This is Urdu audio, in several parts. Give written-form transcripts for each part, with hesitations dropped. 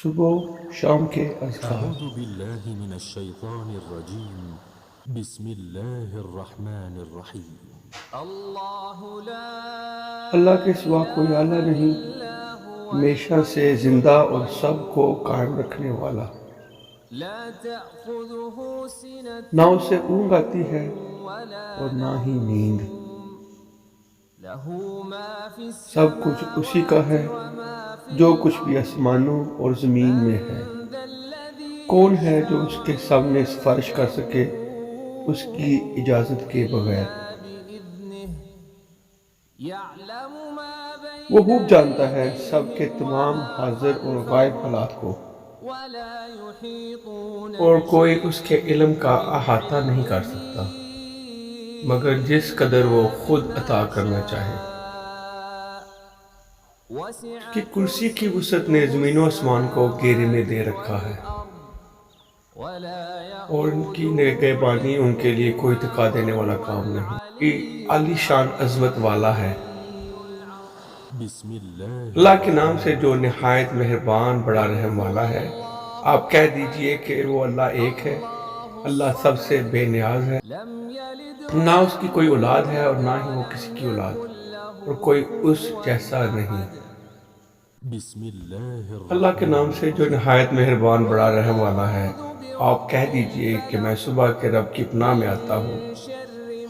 صبح شام کے اذکار۔ أعوذ بالله من الشيطان الرجيم بسم الله الرحمن الرحيم اللہ کے سوا کوئی اعلیٰ نہیں، ہمیشہ سے زندہ اور سب کو قائم رکھنے والا۔ نہ اسے اونگ آتی ہے اور نہ ہی نیند۔ سب کچھ اسی کا ہے، جو کچھ بھی آسمانوں اور زمین میں ہے۔ کون ہے جو اس کے سامنے سفارش کر سکے اس کی اجازت کے بغیر؟ وہ خوب جانتا ہے سب کے تمام حاضر اور غائب حالات کو، اور کوئی اس کے علم کا احاطہ نہیں کر سکتا مگر جس قدر وہ خود عطا کرنا چاہے۔ کہ کرسی کی وسعت نے زمین و آسمان کو گھیرے میں دے رکھا ہے، اور ان کی نگہبانی ان کے لیے کوئی تھکا دینے والا کام نہیں۔ یہ عالی شان عظمت والا ہے۔ بسم الله اللہ کے نام سے جو نہایت مہربان بڑا رحم والا ہے۔ آپ کہہ دیجئے کہ وہ اللہ ایک ہے، اللہ سب سے بے نیاز ہے، نہ اس کی کوئی اولاد ہے اور نہ ہی وہ کسی کی اولاد، اور کوئی اس جیسا نہیں۔ بسم الله اللہ کے نام سے جو نہایت مہربان بڑا رحم والا ہے۔ آپ کہہ دیجئے کہ میں صبح کے رب کی پناہ میں آتا ہوں،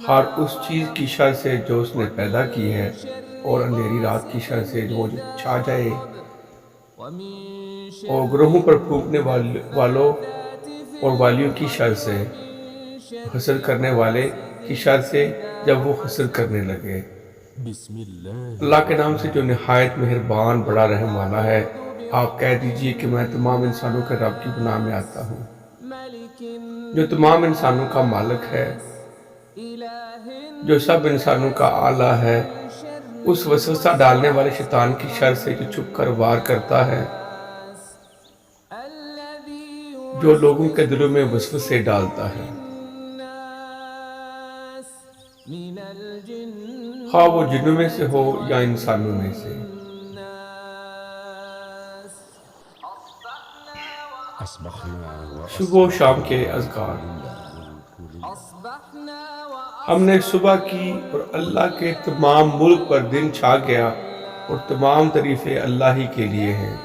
ہر اس چیز کی شر سے جو اس نے پیدا کی ہے، اور اندھیری رات کی شر سے جو چھا جائے، اور گروہوں پر پھونکنے والوں اور والیوں کی شر سے، حسد کرنے والے کی شر سے جب وہ حسد کرنے لگے۔ بسم الله اللہ کے نام سے جو نہایت مہربان بڑا رحم والا ہے۔ آپ کہہ دیجئے کہ میں تمام انسانوں کے رب کی پناہ میں آتا ہوں، جو تمام انسانوں کا مالک ہے، جو سب انسانوں کا اعلیٰ ہے، اس وسوسہ ڈالنے والے شیطان کی شر سے جو چھپ کر وار کرتا ہے، جو لوگوں کے دلوں میں وسوسے ڈالتا ہے، خواہ وہ جنوں میں سے ہو یا انسانوں میں سے۔ أصبحنا صبح و شام کے اذکار۔ ہم نے صبح کی اور اللہ کے تمام ملک پر دن چھا گیا، اور تمام تعریفیں اللہ ہی کے لیے ہیں۔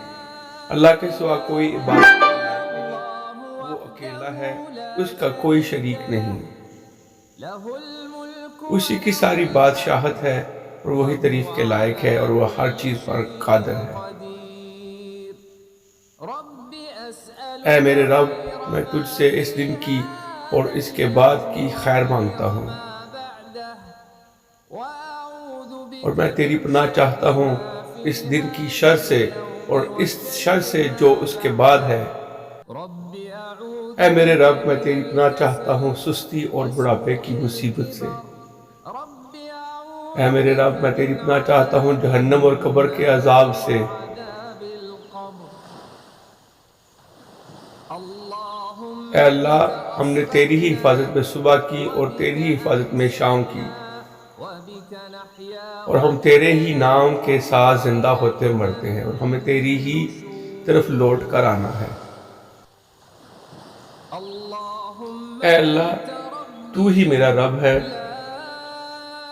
اللہ کے سوا کوئی عبادت کا لائق نہیں، وہ اکیلا ہے، اس کا کوئی شریک نہیں۔ اسی کی ساری بادشاہت ہے، اور وہی تعریف کے لائق ہے، اور وہ ہر چیز پر قادر ہے۔ اے میرے رب، میں تجھ سے اس دن کی اور اس کے بعد کی خیر مانگتا ہوں، اور میں تیری پناہ چاہتا ہوں اس دن کی شر سے اور اس شر سے جو اس کے بعد ہے۔ اے میرے رب، میں تیری پناہ چاہتا ہوں سستی اور بڑھاپے کی مصیبت سے۔ اے میرے رب، میں تیری پناہ چاہتا ہوں جہنم اور قبر کے عذاب سے۔ اے اللہ، ہم نے تیری ہی حفاظت میں صبح کی اور تیری ہی حفاظت میں شام کی، اور ہم تیرے ہی نام کے ساتھ زندہ ہوتے مرتے ہیں، اور ہمیں تیری ہی طرف لوٹ کر آنا ہے۔ اے اللہ، تو ہی میرا رب ہے،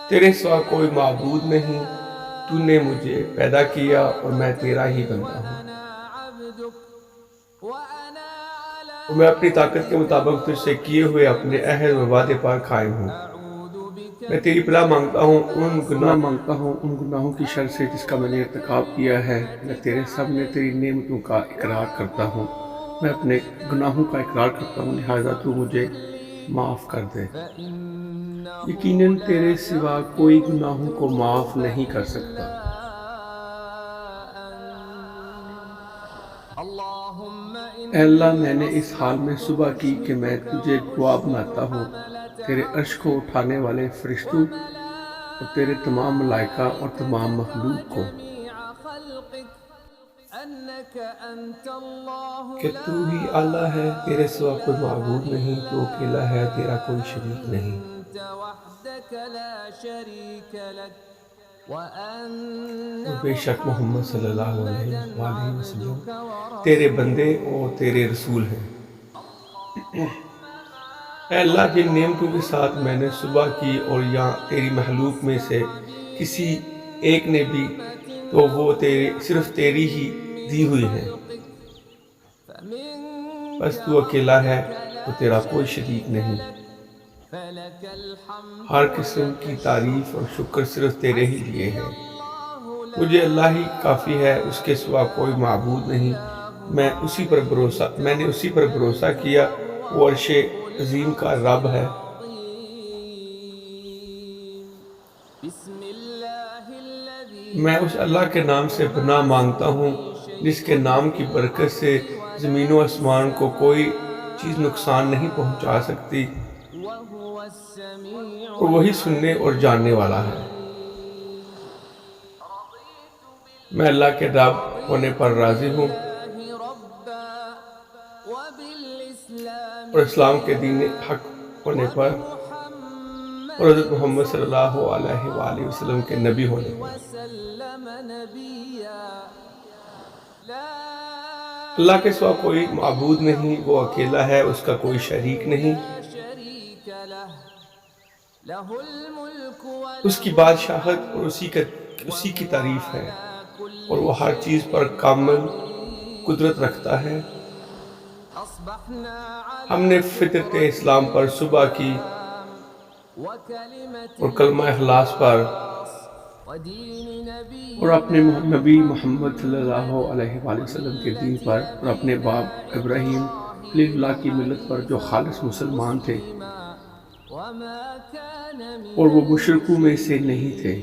تیرے سوا کوئی معبود نہیں۔ تو نے مجھے پیدا کیا اور میں تیرا ہی بندہ ہوں، اور میں اپنی طاقت کے مطابق تجھ سے کیے ہوئے اپنے عہد و وعدے پر قائم ہوں۔ میں تیری پناہ مانگتا ہوں ان گناہوں کی شر سے جس کا میں نے ارتکاب کیا ہے۔ میں تیرے سامنے تیری نعمتوں کا اقرار کرتا ہوں، میں اپنے گناہوں کا اقرار کرتا ہوں، لہٰذا تو مجھے معاف کر دے۔ یقیناً تیرے سوا کوئی گناہوں کو معاف نہیں کر سکتا۔ اے اللہ، میں نے اس حال میں صبح کی کہ میں تجھے گواہ بناتا ہوں تیرے عرش کو اٹھانے والے فرشتوں اور تیرے تمام ملائکہ اور تمام مخلوق کو، کہ تو ہی اللہ ہے، تیرے سوا کوئی معبود نہیں، تو اکیلا ہے، تیرا کوئی شریک نہیں۔ اور بے شک محمد صلی اللہ علیہ وآلہ وسلم تیرے بندے اور تیرے رسول ہیں۔ اے اللہ، جن نعمتوں کے ساتھ میں نے صبح کی اور یا تیری مخلوق میں سے کسی ایک نے بھی تو وہ صرف تیری ہی دی ہوئی ہیں، بس تو اکیلا ہے تو تیرا کوئی شریک نہیں۔ ہر قسم کی تعریف اور شکر صرف تیرے ہی لیے ہیں۔ مجھے اللہ ہی کافی ہے، اس کے سوا کوئی معبود نہیں۔ میں نے اسی پر بھروسہ کیا، وہ عرش عظیم کا رب ہے۔ میں اس اللہ کے نام سے پناہ مانگتا ہوں جس کے نام کی برکت سے زمین و آسمان کو کوئی چیز نقصان نہیں پہنچا سکتی، اور وہی سننے اور جاننے والا ہے۔ میں اللہ کے رب ہونے پر راضی ہوں اور اسلام کے دین حق ہونے پر اور حضرت محمد صلی اللہ علیہ وآلہ وسلم کے نبی ہونے پر۔ اللہ کے سوا کوئی معبود نہیں، وہ اکیلا ہے، اس کا کوئی شریک نہیں۔ اس کی بادشاہت اور اسی کی تعریف ہے، اور وہ ہر چیز پر کامل قدرت رکھتا ہے۔ ہم نے فطرت اسلام پر صبح کی اور کلمہ اخلاص پر اور اپنے نبی محمد صلی اللہ علیہ وآلہ وسلم کے دین پر اور اپنے باپ ابراہیم خلیل اللہ کی ملت پر جو خالص مسلمان تھے اور وہ مشرکوں میں سے نہیں تھے۔